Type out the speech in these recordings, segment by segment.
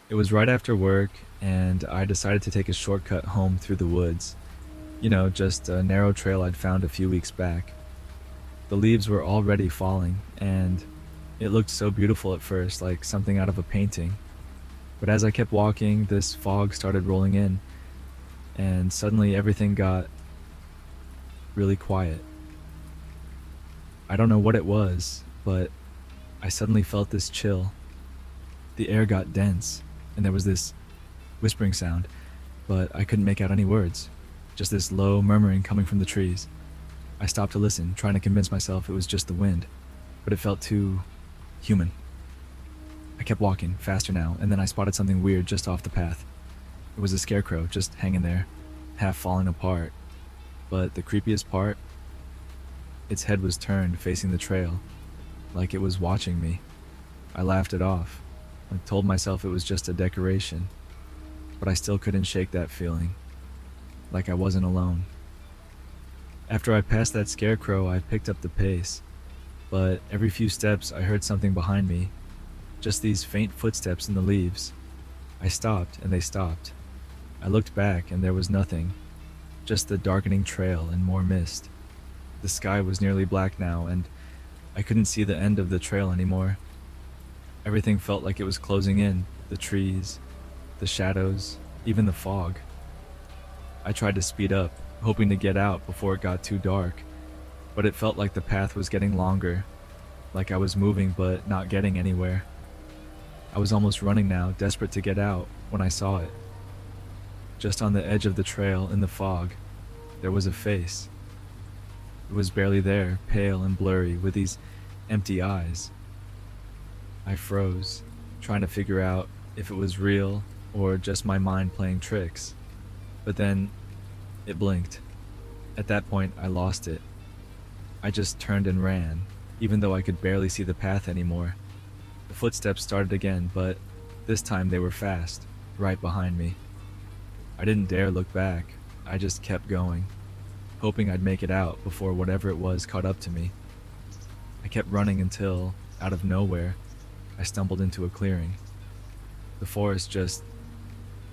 It was right after work, and I decided to take a shortcut home through the woods. Just a narrow trail I'd found a few weeks back. The leaves were already falling, and it looked so beautiful at first, like something out of a painting. But as I kept walking, this fog started rolling in, and suddenly everything got really quiet. I don't know what it was, but I suddenly felt this chill. The air got dense, and there was this whispering sound, but I couldn't make out any words. Just this low murmuring coming from the trees. I stopped to listen, trying to convince myself it was just the wind, but it felt too human. I kept walking, faster now, and then I spotted something weird just off the path. It was a scarecrow, just hanging there, half falling apart. But the creepiest part, its head was turned, facing the trail, like it was watching me. I laughed it off. I told myself it was just a decoration, but I still couldn't shake that feeling, like I wasn't alone. After I passed that scarecrow, I picked up the pace, but every few steps I heard something behind me, just these faint footsteps in the leaves. I stopped, and they stopped. I looked back, and there was nothing, just the darkening trail and more mist. The sky was nearly black now, and I couldn't see the end of the trail anymore. Everything felt like it was closing in, the trees, the shadows, even the fog. I tried to speed up, hoping to get out before it got too dark, but it felt like the path was getting longer, like I was moving but not getting anywhere. I was almost running now, desperate to get out, when I saw it. Just on the edge of the trail, in the fog, there was a face. It was barely there, pale and blurry, with these empty eyes. I froze, trying to figure out if it was real or just my mind playing tricks. But then, it blinked. At that point, I lost it. I just turned and ran, even though I could barely see the path anymore. The footsteps started again, but this time they were fast, right behind me. I didn't dare look back. I just kept going, hoping I'd make it out before whatever it was caught up to me. I kept running until, out of nowhere, I stumbled into a clearing. The forest just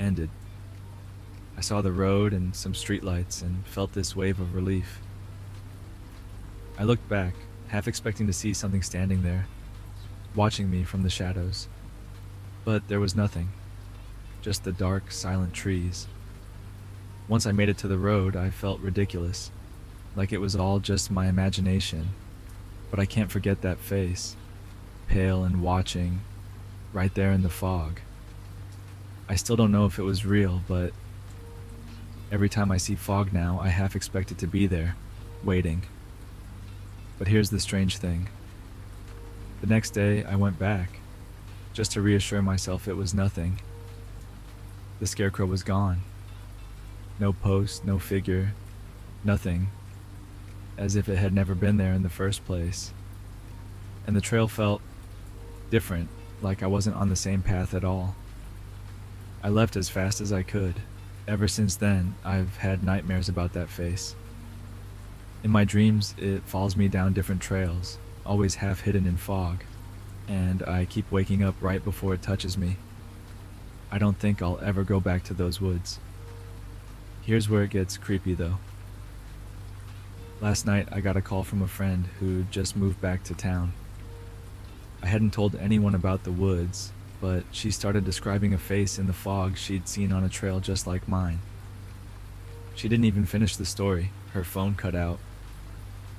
ended. I saw the road and some streetlights and felt this wave of relief. I looked back, half expecting to see something standing there, watching me from the shadows. But there was nothing, just the dark, silent trees. Once I made it to the road, I felt ridiculous, like it was all just my imagination. But I can't forget that face, pale and watching, right there in the fog. I still don't know if it was real, but every time I see fog now, I half expect it to be there, waiting. But here's the strange thing. The next day, I went back, just to reassure myself it was nothing. The scarecrow was gone. No post, no figure, nothing, as if it had never been there in the first place. And the trail felt different, like I wasn't on the same path at all. I left as fast as I could. Ever since then, I've had nightmares about that face. In my dreams, it follows me down different trails, always half hidden in fog, and I keep waking up right before it touches me. I don't think I'll ever go back to those woods. Here's where it gets creepy though. Last night I got a call from a friend who just moved back to town. I hadn't told anyone about the woods, but she started describing a face in the fog she'd seen on a trail just like mine. She didn't even finish the story. Her phone cut out,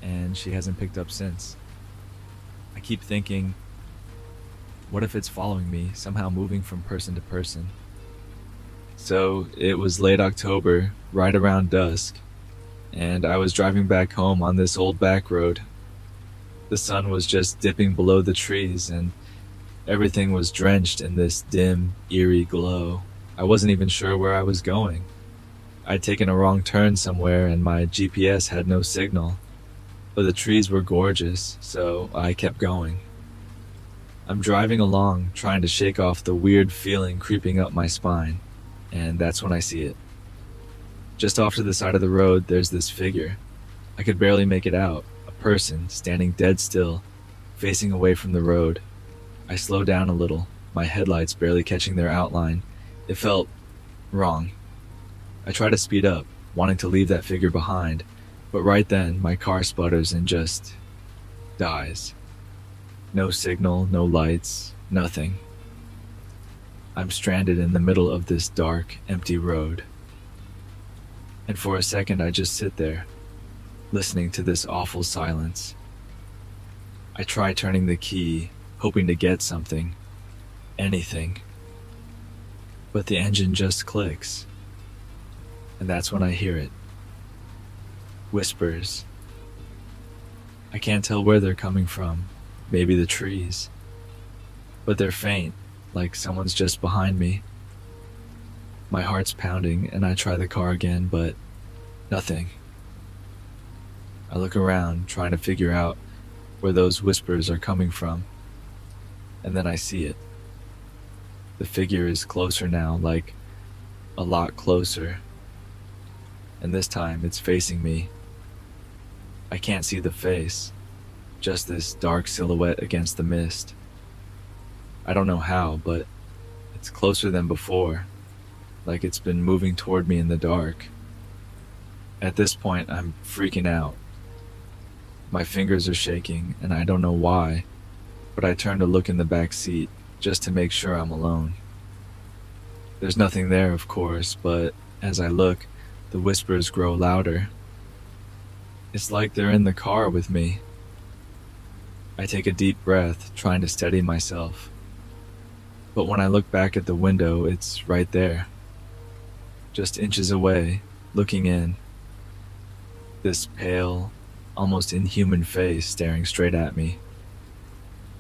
and she hasn't picked up since. I keep thinking, what if it's following me, somehow moving from person to person? So it was late October, right around dusk, and I was driving back home on this old back road. The sun was just dipping below the trees, and everything was drenched in this dim, eerie glow. I wasn't even sure where I was going. I'd taken a wrong turn somewhere, and my GPS had no signal. But the trees were gorgeous, so I kept going. I'm driving along, trying to shake off the weird feeling creeping up my spine, and that's when I see it. Just off to the side of the road, there's this figure. I could barely make it out, a person standing dead still, facing away from the road. I slow down a little, my headlights barely catching their outline. It felt wrong. I try to speed up, wanting to leave that figure behind, but right then my car sputters and just dies. No signal, no lights, nothing. I'm stranded in the middle of this dark, empty road. And for a second I just sit there, listening to this awful silence. I try turning the key, hoping to get something, anything. But the engine just clicks. And that's when I hear it. Whispers. I can't tell where they're coming from, maybe the trees. But they're faint, like someone's just behind me. My heart's pounding and I try the car again, but nothing. I look around, trying to figure out where those whispers are coming from. And then I see it. The figure is closer now, like a lot closer. And this time it's facing me. I can't see the face, just this dark silhouette against the mist. I don't know how, but it's closer than before, like it's been moving toward me in the dark. At this point, I'm freaking out. My fingers are shaking, and I don't know why, but I turn to look in the back seat just to make sure I'm alone. There's nothing there, of course, but as I look, the whispers grow louder. It's like they're in the car with me. I take a deep breath, trying to steady myself. But when I look back at the window, it's right there. Just inches away, looking in. This pale, almost inhuman face staring straight at me.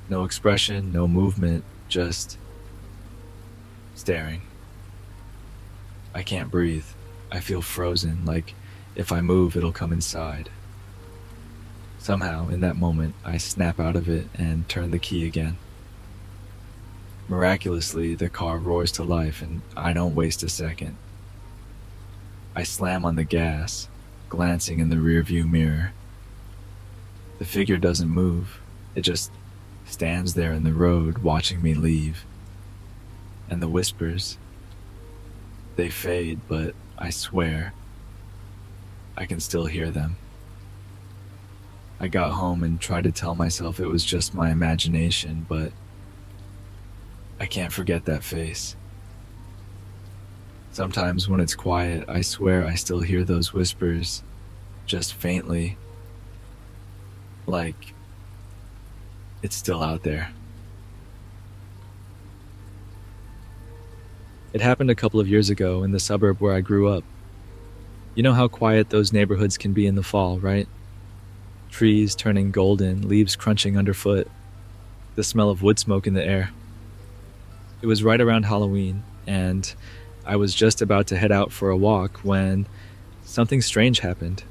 No expression, no movement, just staring. I can't breathe. I feel frozen, like if I move, it'll come inside. Somehow, in that moment, I snap out of it and turn the key again. Miraculously, the car roars to life and I don't waste a second. I slam on the gas, glancing in the rearview mirror. The figure doesn't move. It just stands there in the road watching me leave. And the whispers, they fade, but I swear, I can still hear them. I got home and tried to tell myself it was just my imagination, but I can't forget that face. Sometimes when it's quiet, I swear I still hear those whispers, just faintly, like it's still out there. It happened a couple of years ago in the suburb where I grew up. You know how quiet those neighborhoods can be in the fall, right? Trees turning golden, leaves crunching underfoot, the smell of wood smoke in the air. It was right around Halloween, and I was just about to head out for a walk when something strange happened.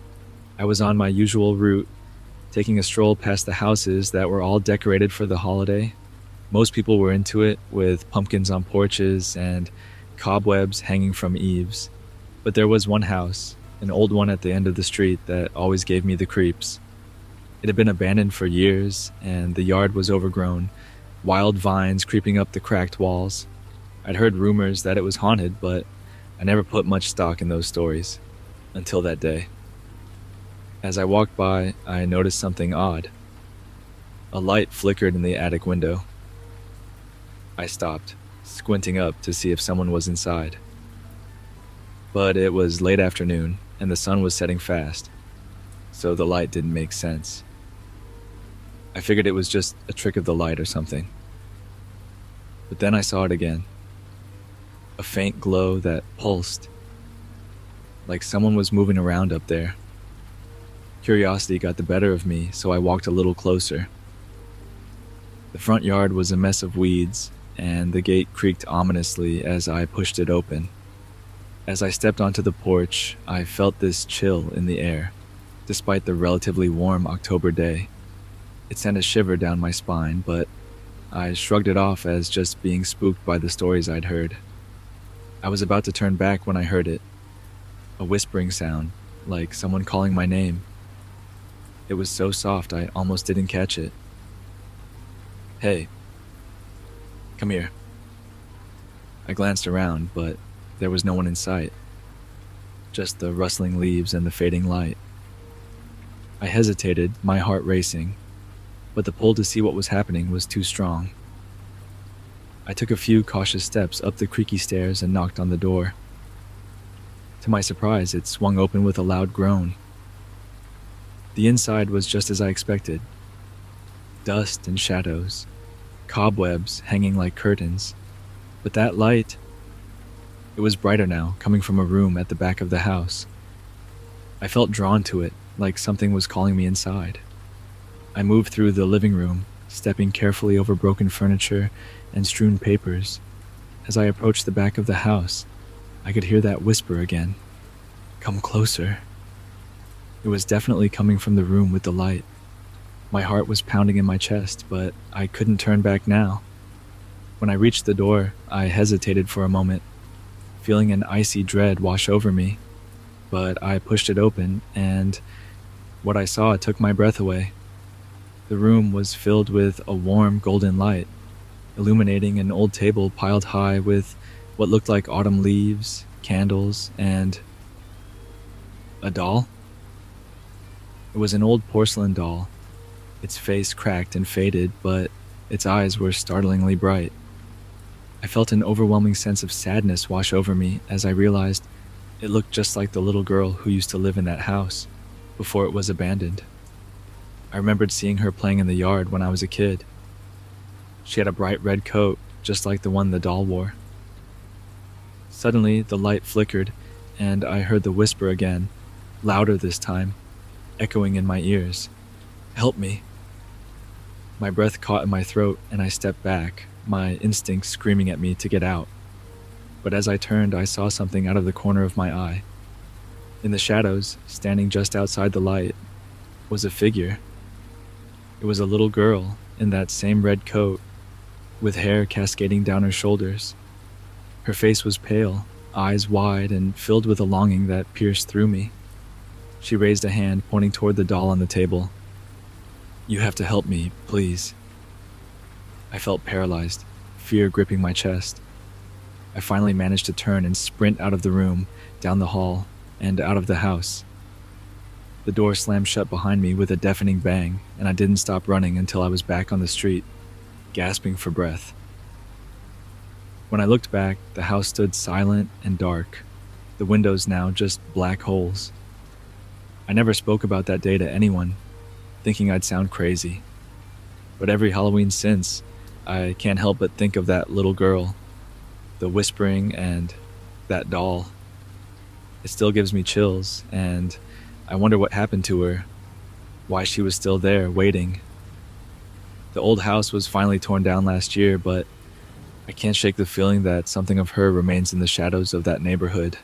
I was on my usual route, taking a stroll past the houses that were all decorated for the holiday. Most people were into it, with pumpkins on porches and cobwebs hanging from eaves. But there was one house, an old one at the end of the street, that always gave me the creeps. It had been abandoned for years, and the yard was overgrown, wild vines creeping up the cracked walls. I'd heard rumors that it was haunted, but I never put much stock in those stories, until that day. As I walked by, I noticed something odd. A light flickered in the attic window. I stopped, squinting up to see if someone was inside. But it was late afternoon, and the sun was setting fast, so the light didn't make sense. I figured it was just a trick of the light or something. But then I saw it again. A faint glow that pulsed, like someone was moving around up there. Curiosity got the better of me, so I walked a little closer. The front yard was a mess of weeds, and the gate creaked ominously as I pushed it open. As I stepped onto the porch, I felt this chill in the air, despite the relatively warm October day. It sent a shiver down my spine, but I shrugged it off as just being spooked by the stories I'd heard. I was about to turn back when I heard it. A whispering sound, like someone calling my name. It was so soft I almost didn't catch it. "Hey, come here," I glanced around, but there was no one in sight, just the rustling leaves and the fading light. I hesitated, my heart racing, but the pull to see what was happening was too strong. I took a few cautious steps up the creaky stairs and knocked on the door. To my surprise, it swung open with a loud groan. The inside was just as I expected. Dust and shadows, cobwebs hanging like curtains. But that light, it was brighter now, coming from a room at the back of the house. I felt drawn to it, like something was calling me inside. I moved through the living room, stepping carefully over broken furniture and strewn papers. As I approached the back of the house, I could hear that whisper again. Come closer. It was definitely coming from the room with the light. My heart was pounding in my chest, but I couldn't turn back now. When I reached the door, I hesitated for a moment, feeling an icy dread wash over me. But I pushed it open, and what I saw took my breath away. The room was filled with a warm golden light, illuminating an old table piled high with what looked like autumn leaves, candles, and a doll. It was an old porcelain doll, its face cracked and faded, but its eyes were startlingly bright. I felt an overwhelming sense of sadness wash over me as I realized it looked just like the little girl who used to live in that house before it was abandoned. I remembered seeing her playing in the yard when I was a kid. She had a bright red coat, just like the one the doll wore. Suddenly, the light flickered, and I heard the whisper again, louder this time, echoing in my ears. Help me. My breath caught in my throat, and I stepped back, my instincts screaming at me to get out. But as I turned, I saw something out of the corner of my eye. In the shadows, standing just outside the light, was a figure. It was a little girl in that same red coat, with hair cascading down her shoulders. Her face was pale, eyes wide and filled with a longing that pierced through me. She raised a hand, pointing toward the doll on the table. You have to help me, please. I felt paralyzed, fear gripping my chest. I finally managed to turn and sprint out of the room, down the hall, and out of the house. The door slammed shut behind me with a deafening bang, and I didn't stop running until I was back on the street, gasping for breath. When I looked back, the house stood silent and dark, the windows now just black holes. I never spoke about that day to anyone, thinking I'd sound crazy. But every Halloween since, I can't help but think of that little girl, the whispering, and that doll. It still gives me chills, and I wonder what happened to her, why she was still there, waiting. The old house was finally torn down last year, but I can't shake the feeling that something of her remains in the shadows of that neighborhood.